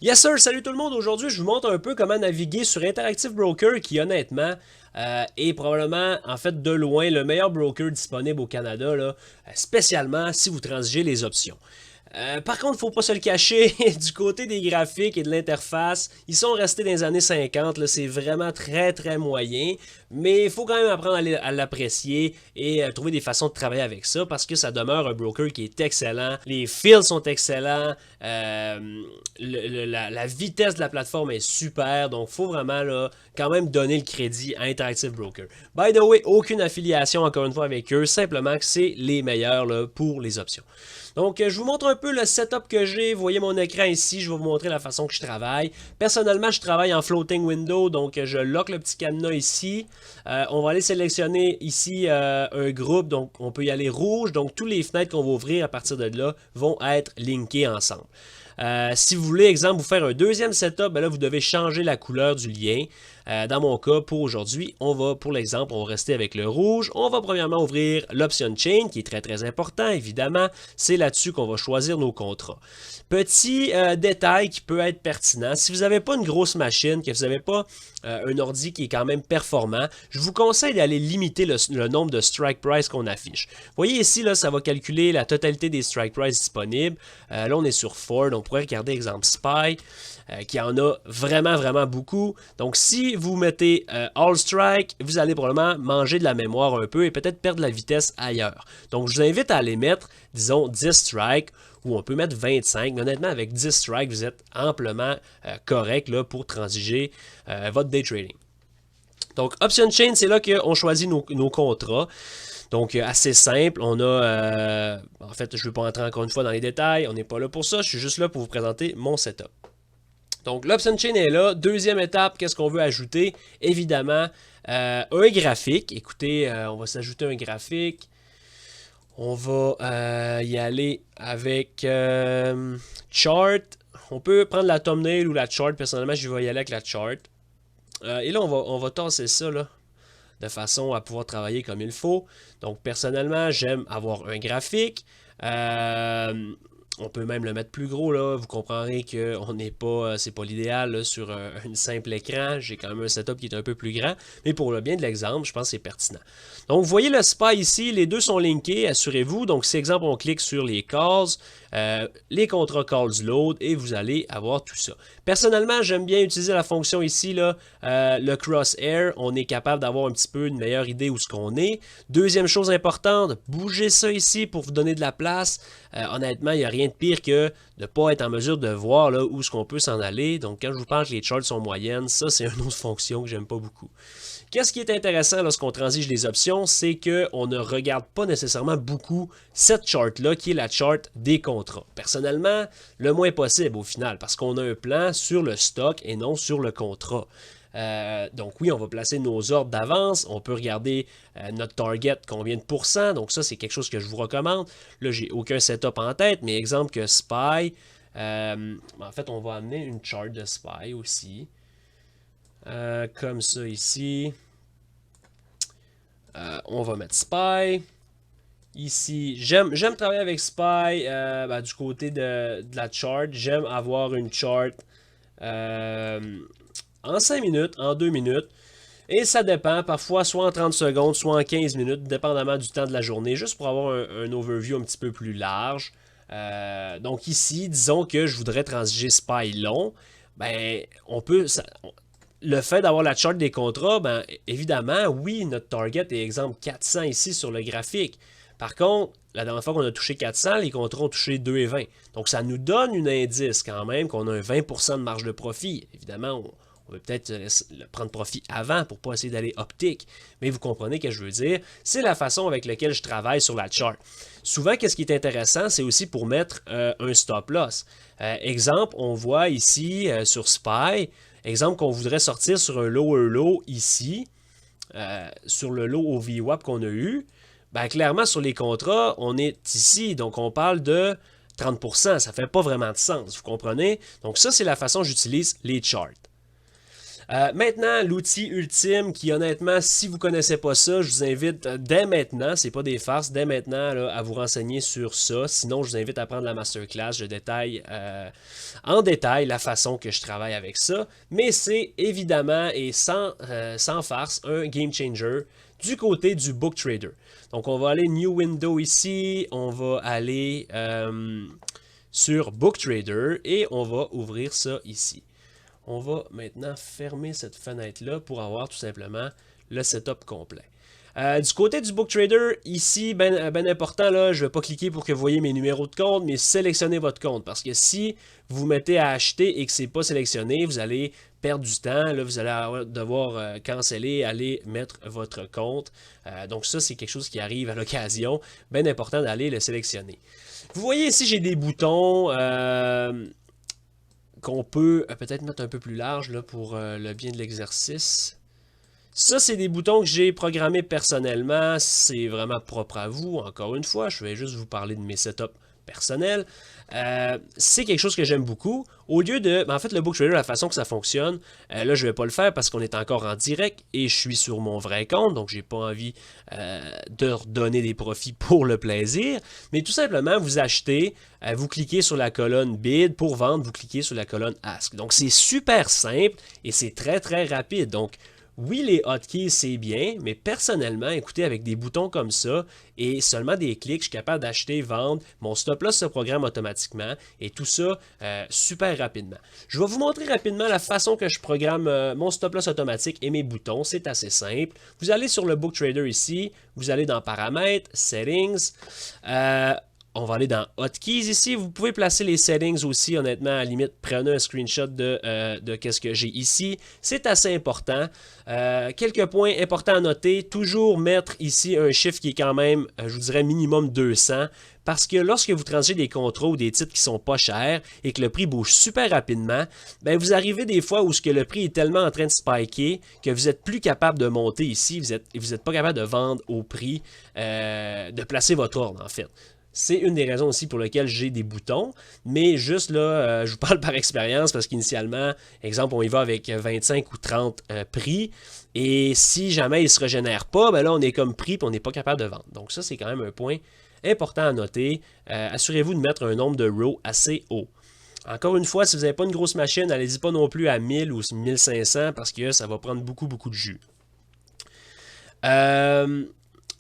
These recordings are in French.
Yes sir, salut tout le monde. Aujourd'hui, je vous montre un peu comment naviguer sur Interactive Broker qui honnêtement est probablement en fait de loin le meilleur broker disponible au Canada, là, spécialement si vous transigez les options. Par contre, faut pas se le cacher, du côté des graphiques et de l'interface, ils sont restés dans les années 50, là, c'est vraiment très très moyen, mais il faut quand même apprendre à l'apprécier et trouver des façons de travailler avec ça parce que ça demeure un broker qui est excellent, les fils sont excellents, la vitesse de la plateforme est super, donc faut vraiment là, quand même donner le crédit à Interactive Broker. By the way, aucune affiliation encore une fois avec eux, simplement que c'est les meilleurs là, pour les options. Donc, je vous montre un peu le setup que j'ai. Vous voyez mon écran ici, je vais vous montrer la façon que je travaille. Personnellement, je travaille en floating window, donc je lock le petit cadenas ici. On va aller sélectionner ici un groupe, donc on peut y aller rouge. Donc, tous les fenêtres qu'on va ouvrir à partir de là vont être linkées ensemble. Si vous voulez, exemple, vous faire un deuxième setup, ben là, vous devez changer la couleur du lien. Dans mon cas, pour aujourd'hui, on va, pour l'exemple, on va rester avec le rouge. On va premièrement ouvrir l'option chain, qui est très très important, évidemment. C'est là-dessus qu'on va choisir nos contrats. Petit détail qui peut être pertinent, si vous n'avez pas une grosse machine, que vous n'avez pas un ordi qui est quand même performant, je vous conseille d'aller limiter le nombre de strike price qu'on affiche. Vous voyez ici, là, ça va calculer la totalité des strike price disponibles. Là, on est sur Ford, on pourrait regarder exemple Spy, qui en a vraiment, vraiment beaucoup. Donc, si vous mettez All Strike, vous allez probablement manger de la mémoire un peu et peut-être perdre la vitesse ailleurs. Donc, je vous invite à aller mettre, disons, 10 strikes ou on peut mettre 25. Mais honnêtement, avec 10 strikes, vous êtes amplement correct là, pour transiger votre day trading. Donc, Option Chain, c'est là qu'on choisit nos contrats. Donc, assez simple. On a, en fait, je ne vais pas entrer encore une fois dans les détails. On n'est pas là pour ça. Je suis juste là pour vous présenter mon setup. Donc, l'option chain est là. Deuxième étape, qu'est-ce qu'on veut ajouter? Évidemment, un graphique. Écoutez, on va s'ajouter un graphique. On va y aller avec chart. On peut prendre la thumbnail ou la chart. Personnellement, je vais y aller avec la chart. Et là, on va tasser ça là, de façon à pouvoir travailler comme il faut. Donc, personnellement, j'aime avoir un graphique. On peut même le mettre plus gros, là. Vous comprendrez que on n'est pas, c'est pas l'idéal sur un simple écran. J'ai quand même un setup qui est un peu plus grand. Mais pour le bien de l'exemple, je pense que c'est pertinent. Donc, vous voyez le SPY ici, les deux sont linkés, assurez-vous. Donc, si exemple, on clique sur les calls, les contrats calls load et vous allez avoir tout ça. Personnellement, j'aime bien utiliser la fonction ici, là, le crosshair. On est capable d'avoir un petit peu une meilleure idée où ce qu'on est. Deuxième chose importante, bougez ça ici pour vous donner de la place. Honnêtement, il n'y a rien de pire que de ne pas être en mesure de voir là, où est-ce qu'on peut s'en aller. Donc, quand je vous parle que les charts sont moyennes, ça, c'est une autre fonction que j'aime pas beaucoup. Qu'est-ce qui est intéressant lorsqu'on transige les options, c'est qu'on ne regarde pas nécessairement beaucoup cette chart-là, qui est la chart des contrats. Personnellement, le moins possible au final, parce qu'on a un plan sur le stock et non sur le contrat. Donc oui, on va placer nos ordres d'avance. On peut regarder notre target, combien de pourcents. Donc ça, c'est quelque chose que je vous recommande. Là, j'ai aucun setup en tête, mais exemple que SPY, en fait, on va amener une chart de SPY aussi. Comme ça ici. On va mettre SPY. Ici, j'aime travailler avec SPY du côté de la chart. J'aime avoir une chart en 5 minutes, en 2 minutes. Et ça dépend, parfois soit en 30 secondes, soit en 15 minutes, dépendamment du temps de la journée, juste pour avoir un overview un petit peu plus large. Donc ici, disons que je voudrais transiger SPY long. Ben, on peut, le fait d'avoir la chart des contrats, ben, évidemment, oui, notre target est exemple 400 ici sur le graphique. Par contre, la dernière fois qu'on a touché 400, les contrats ont touché 2,20. Donc, ça nous donne un indice quand même qu'on a un 20% de marge de profit. Évidemment, on veut peut-être prendre profit avant pour ne pas essayer d'aller optique. Mais vous comprenez ce que je veux dire. C'est la façon avec laquelle je travaille sur la chart. Souvent, qu'est-ce qui est intéressant, c'est aussi pour mettre un stop loss. Exemple, on voit ici sur SPY, exemple qu'on voudrait sortir sur un lower low ici, sur le low au VWAP qu'on a eu. Ben, clairement, sur les contrats, on est ici. Donc, on parle de 30%. Ça ne fait pas vraiment de sens, vous comprenez? Donc, ça, c'est la façon dont j'utilise les charts. Maintenant, l'outil ultime qui, honnêtement, si vous ne connaissez pas ça, je vous invite dès maintenant, c'est pas des farces, dès maintenant là, à vous renseigner sur ça. Sinon, je vous invite à prendre la masterclass. Je détaille en détail la façon que je travaille avec ça. Mais c'est évidemment et sans farce un game changer du côté du Book Trader. Donc, on va aller New Window ici, on va aller sur Book Trader et on va ouvrir ça ici. On va maintenant fermer cette fenêtre-là pour avoir tout simplement le setup complet. Du côté du Book Trader, ici, ben important, là, je ne vais pas cliquer pour que vous voyez mes numéros de compte, mais sélectionnez votre compte. Parce que si vous vous mettez à acheter et que ce n'est pas sélectionné, vous allez perdre du temps. Là, vous allez devoir canceller, aller mettre votre compte. Donc ça, c'est quelque chose qui arrive à l'occasion. Bien important d'aller le sélectionner. Vous voyez ici, j'ai des boutons qu'on peut peut-être mettre un peu plus large là, pour le bien de l'exercice. Ça, c'est des boutons que j'ai programmés personnellement. C'est vraiment propre à vous. Encore une fois, je vais juste vous parler de mes setups personnels. C'est quelque chose que j'aime beaucoup. Au lieu de... En fait, le Book Trader, la façon que ça fonctionne, là, je ne vais pas le faire parce qu'on est encore en direct et je suis sur mon vrai compte, donc j'ai pas envie de redonner des profits pour le plaisir. Mais tout simplement, vous achetez, vous cliquez sur la colonne Bid. Pour vendre, vous cliquez sur la colonne Ask. Donc, c'est super simple et c'est très, très rapide. Donc, oui, les hotkeys, c'est bien, mais personnellement, écoutez, avec des boutons comme ça et seulement des clics, je suis capable d'acheter, vendre. Mon stop-loss se programme automatiquement et tout ça super rapidement. Je vais vous montrer rapidement la façon que je programme mon stop-loss automatique et mes boutons. C'est assez simple. Vous allez sur le Book Trader ici, vous allez dans Paramètres, Settings. On va aller dans Hotkeys ici. Vous pouvez placer les settings aussi, honnêtement, à la limite, prenez un screenshot de qu'est-ce que j'ai ici. C'est assez important. Quelques points importants à noter. Toujours mettre ici un chiffre qui est quand même, je vous dirais, minimum 200. Parce que lorsque vous transgez des contrats ou des titres qui sont pas chers et que le prix bouge super rapidement, ben vous arrivez des fois où ce que le prix est tellement en train de spiker que vous n'êtes plus capable de monter ici. Vous êtes pas capable de vendre au prix, de placer votre ordre en fait. C'est une des raisons aussi pour lesquelles j'ai des boutons, mais juste là, je vous parle par expérience parce qu'initialement, exemple, on y va avec 25 ou 30 prix, et si jamais il ne se régénère pas, ben là, on est comme pris et on n'est pas capable de vendre. Donc ça, c'est quand même un point important à noter. Assurez-vous de mettre un nombre de rows assez haut. Encore une fois, si vous n'avez pas une grosse machine, allez-y pas non plus à 1000 ou 1500 parce que ça va prendre beaucoup, beaucoup de jus.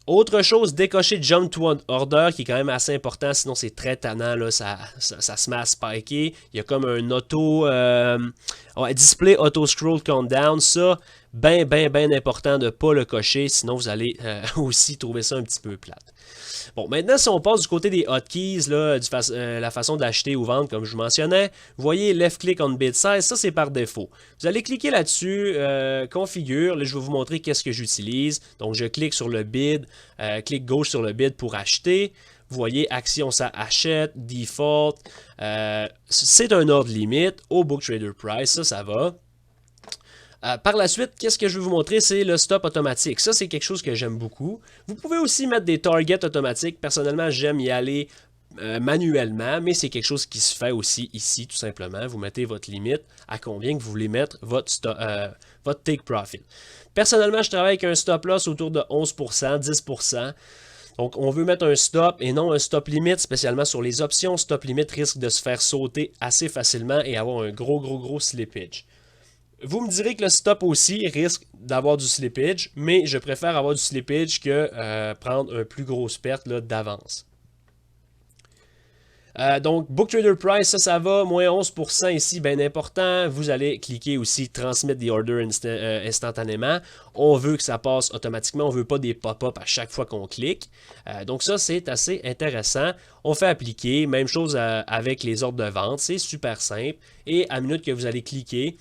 Autre chose, décocher Jump to Order qui est quand même assez important, sinon c'est très tannant, là, ça se met à spiker. Il y a comme un display auto scroll countdown, ça, bien important de ne pas le cocher, sinon vous allez aussi trouver ça un petit peu plate. Bon, maintenant, si on passe du côté des hotkeys, là, la façon d'acheter ou vendre, comme je vous mentionnais, vous voyez left click on bid size, ça c'est par défaut. Vous allez cliquer là-dessus, configure, là je vais vous montrer qu'est-ce que j'utilise. Donc je clique sur le bid, clic gauche sur le bid pour acheter. Vous voyez, action, ça achète, default, c'est un ordre limite au Book Trader Price, ça va. Par la suite, qu'est-ce que je vais vous montrer, c'est le stop automatique. Ça, c'est quelque chose que j'aime beaucoup. Vous pouvez aussi mettre des targets automatiques. Personnellement, j'aime y aller manuellement, mais c'est quelque chose qui se fait aussi ici, tout simplement. Vous mettez votre limite à combien que vous voulez mettre votre take profit. Personnellement, je travaille avec un stop loss autour de 11%, 10%. Donc, on veut mettre un stop et non un stop limit, spécialement sur les options. Stop limit risque de se faire sauter assez facilement et avoir un gros slippage. Vous me direz que le stop aussi risque d'avoir du slippage, mais je préfère avoir du slippage que prendre un plus grosse perte d'avance. Donc, Book Trader Price, ça va, moins 11% ici, bien important. Vous allez cliquer aussi transmettre des orders instantanément. On veut que ça passe automatiquement, on ne veut pas des pop-up à chaque fois qu'on clique. Donc ça, c'est assez intéressant. On fait appliquer, même chose avec les ordres de vente, c'est super simple. Et à la minute que vous allez cliquer,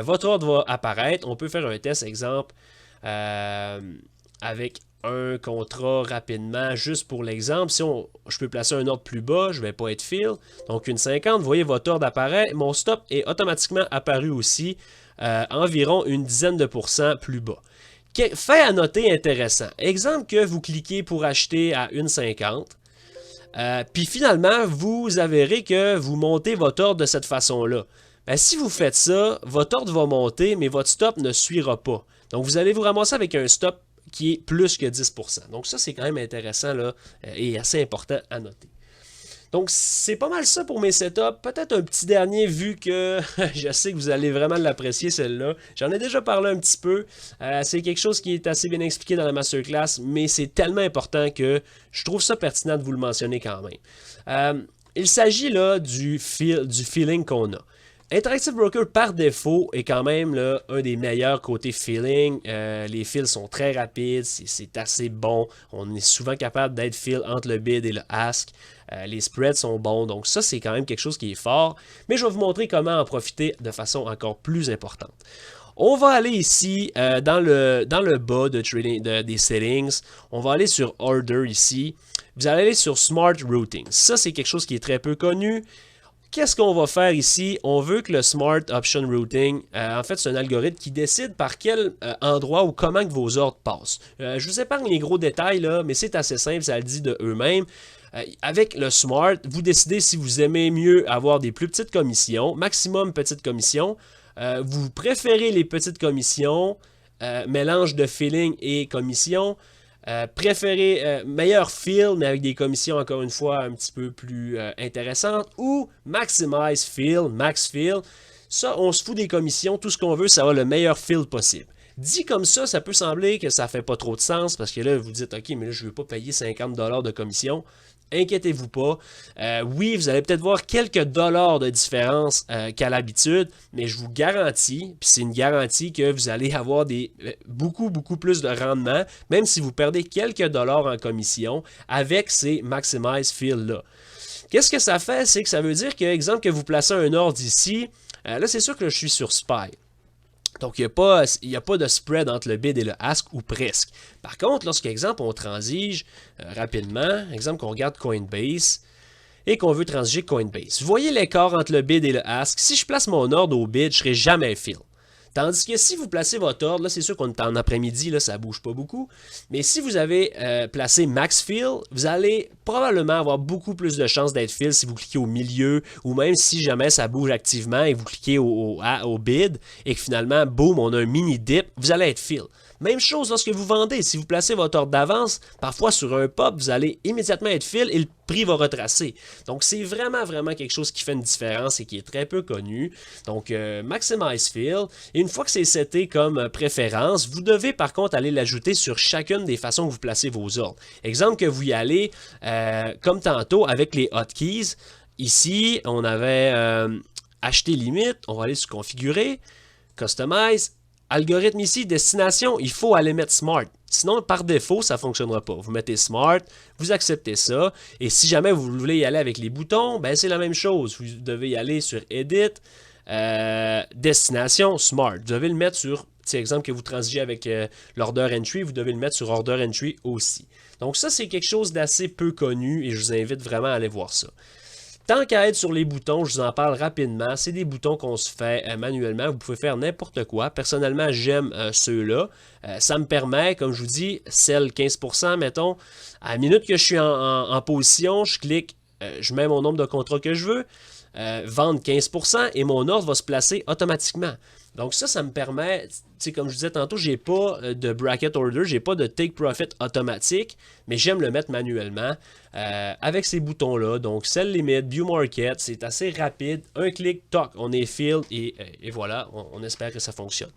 votre ordre va apparaître. On peut faire un test, exemple, avec un contrat rapidement, juste pour l'exemple. Si je peux placer un ordre plus bas, je ne vais pas être fill. Donc une 50, vous voyez, votre ordre apparaît. Mon stop est automatiquement apparu aussi, environ une dizaine de pourcents plus bas. Fait à noter intéressant. Exemple que vous cliquez pour acheter à 1,50. Puis finalement, vous avérez que vous montez votre ordre de cette façon-là. ben, si vous faites ça, votre ordre va monter, mais votre stop ne suivra pas. Donc, vous allez vous ramasser avec un stop qui est plus que 10%. Donc, ça, c'est quand même intéressant là, et assez important à noter. Donc, c'est pas mal ça pour mes setups. Peut-être un petit dernier, vu que je sais que vous allez vraiment l'apprécier, celle-là. J'en ai déjà parlé un petit peu. C'est quelque chose qui est assez bien expliqué dans la masterclass, mais c'est tellement important que je trouve ça pertinent de vous le mentionner quand même. Il s'agit là du feeling qu'on a. Interactive Broker, par défaut, est quand même là, un des meilleurs côtés feeling. Les fills sont très rapides, c'est assez bon. On est souvent capable d'être fill entre le bid et le ask. Les spreads sont bons, donc ça, c'est quand même quelque chose qui est fort. Mais je vais vous montrer comment en profiter de façon encore plus importante. On va aller ici dans le bas des settings. On va aller sur Order ici. Vous allez aller sur Smart Routing. Ça, c'est quelque chose qui est très peu connu. Qu'est-ce qu'on va faire ici? On veut que le Smart Option Routing, en fait, c'est un algorithme qui décide par quel endroit ou comment que vos ordres passent. Je vous épargne les gros détails, là, mais c'est assez simple, ça le dit de eux-mêmes. Avec le Smart, vous décidez si vous aimez mieux avoir des plus petites commissions, maximum petites commissions. Vous préférez les petites commissions, mélange de feeling et commissions. Préférez meilleur feel, mais avec des commissions encore une fois un petit peu plus intéressantes, ou maximize feel, max feel. Ça, on se fout des commissions, tout ce qu'on veut, c'est avoir le meilleur feel possible. Dit comme ça peut sembler que ça fait pas trop de sens, parce que là, vous dites, ok, mais là, je ne veux pas payer 50$ de commission. Inquiétez-vous pas. Oui, vous allez peut-être voir quelques dollars de différence qu'à l'habitude, mais je vous garantis, puis c'est une garantie que vous allez avoir beaucoup plus de rendement, même si vous perdez quelques dollars en commission avec ces Maximize Fields-là. Qu'est-ce que ça fait? C'est que ça veut dire que, exemple, que vous placez un ordre ici, là c'est sûr que je suis sur SPY. Donc, il n'y a pas de spread entre le bid et le ask, ou presque. Par contre, lorsqu'exemple, on transige rapidement, exemple qu'on regarde Coinbase, et qu'on veut transiger Coinbase. Vous voyez l'écart entre le bid et le ask. Si je place mon ordre au bid, je ne serai jamais fill. Tandis que si vous placez votre ordre, là c'est sûr qu'on est en après-midi, là ça ne bouge pas beaucoup, mais si vous avez placé max fill, vous allez probablement avoir beaucoup plus de chances d'être fill si vous cliquez au milieu, ou même si jamais ça bouge activement et vous cliquez au bid, et que finalement, boum, on a un mini dip, vous allez être fill. Même chose lorsque vous vendez. Si vous placez votre ordre d'avance, parfois sur un pop, vous allez immédiatement être fill et le prix va retracer. Donc, c'est vraiment quelque chose qui fait une différence et qui est très peu connu. Donc, Maximize Fill. Et une fois que c'est seté comme préférence, vous devez par contre aller l'ajouter sur chacune des façons que vous placez vos ordres. Exemple que vous y allez, comme tantôt, avec les hotkeys. Ici, on avait acheter limite. On va aller sur configurer, customize. Algorithme ici, destination, il faut aller mettre Smart. Sinon, par défaut, ça ne fonctionnera pas. Vous mettez Smart, vous acceptez ça. Et si jamais vous voulez y aller avec les boutons, ben c'est la même chose. Vous devez y aller sur Edit, Destination, Smart. Vous devez le mettre sur, exemple que vous transigez avec l'Order Entry, vous devez le mettre sur Order Entry aussi. Donc ça, c'est quelque chose d'assez peu connu et je vous invite vraiment à aller voir ça. Tant qu'à être sur les boutons, je vous en parle rapidement. C'est des boutons qu'on se fait manuellement. Vous pouvez faire n'importe quoi. Personnellement, j'aime ceux-là. Ça me permet, comme je vous dis, sell 15%, mettons. À la minute que je suis en position, je clique, je mets mon nombre de contrats que je veux, vendre 15% et mon ordre va se placer automatiquement. Donc ça me permet, comme je disais tantôt, j'ai pas de bracket order, j'ai pas de take profit automatique, mais j'aime le mettre manuellement avec ces boutons-là. Donc sell limit, view market, c'est assez rapide. Un clic, toc, on est filled et voilà, on espère que ça fonctionne.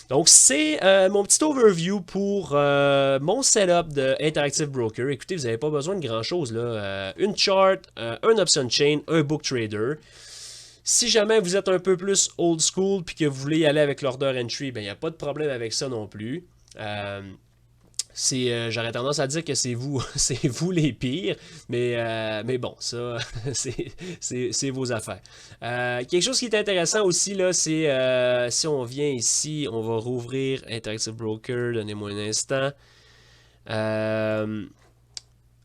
Donc, c'est mon petit overview pour mon setup de Interactive Broker. Écoutez, vous n'avez pas besoin de grand-chose, là. Une chart, un option chain, un book trader. Si jamais vous êtes un peu plus old school puis que vous voulez y aller avec l'order entry, ben il n'y a pas de problème avec ça non plus. J'aurais tendance à dire que c'est vous, c'est vous les pires, mais bon, ça, c'est vos affaires. Quelque chose qui est intéressant aussi, là, c'est si on vient ici, on va rouvrir Interactive Broker, donnez-moi un instant.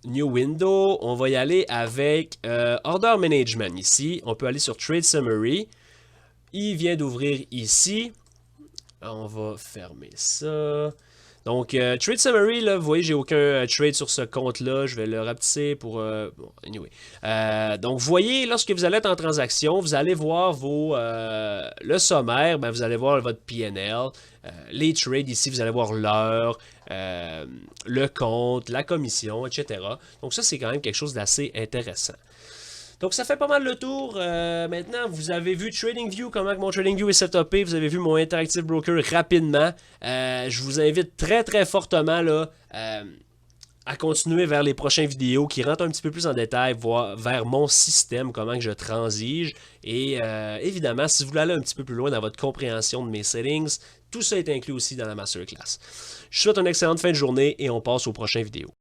New Window, on va y aller avec Order Management ici. On peut aller sur Trade Summary. Il vient d'ouvrir ici. On va fermer ça. Donc, Trade Summary, là, vous voyez, j'ai aucun trade sur ce compte-là. Je vais le rapetisser pour... bon, anyway. Donc, vous voyez, lorsque vous allez être en transaction, vous allez voir le sommaire, ben, vous allez voir votre PNL. Les trades ici, vous allez voir l'heure, le compte, la commission, etc. Donc, ça, c'est quand même quelque chose d'assez intéressant. Donc, ça fait pas mal le tour. Maintenant, vous avez vu TradingView, comment mon TradingView est setupé. Vous avez vu mon Interactive Broker rapidement. Je vous invite très, très fortement là, à continuer vers les prochaines vidéos qui rentrent un petit peu plus en détail vers mon système, comment que je transige. Et évidemment, si vous voulez aller un petit peu plus loin dans votre compréhension de mes settings, tout ça est inclus aussi dans la masterclass. Je vous souhaite une excellente fin de journée et on passe aux prochaines vidéos.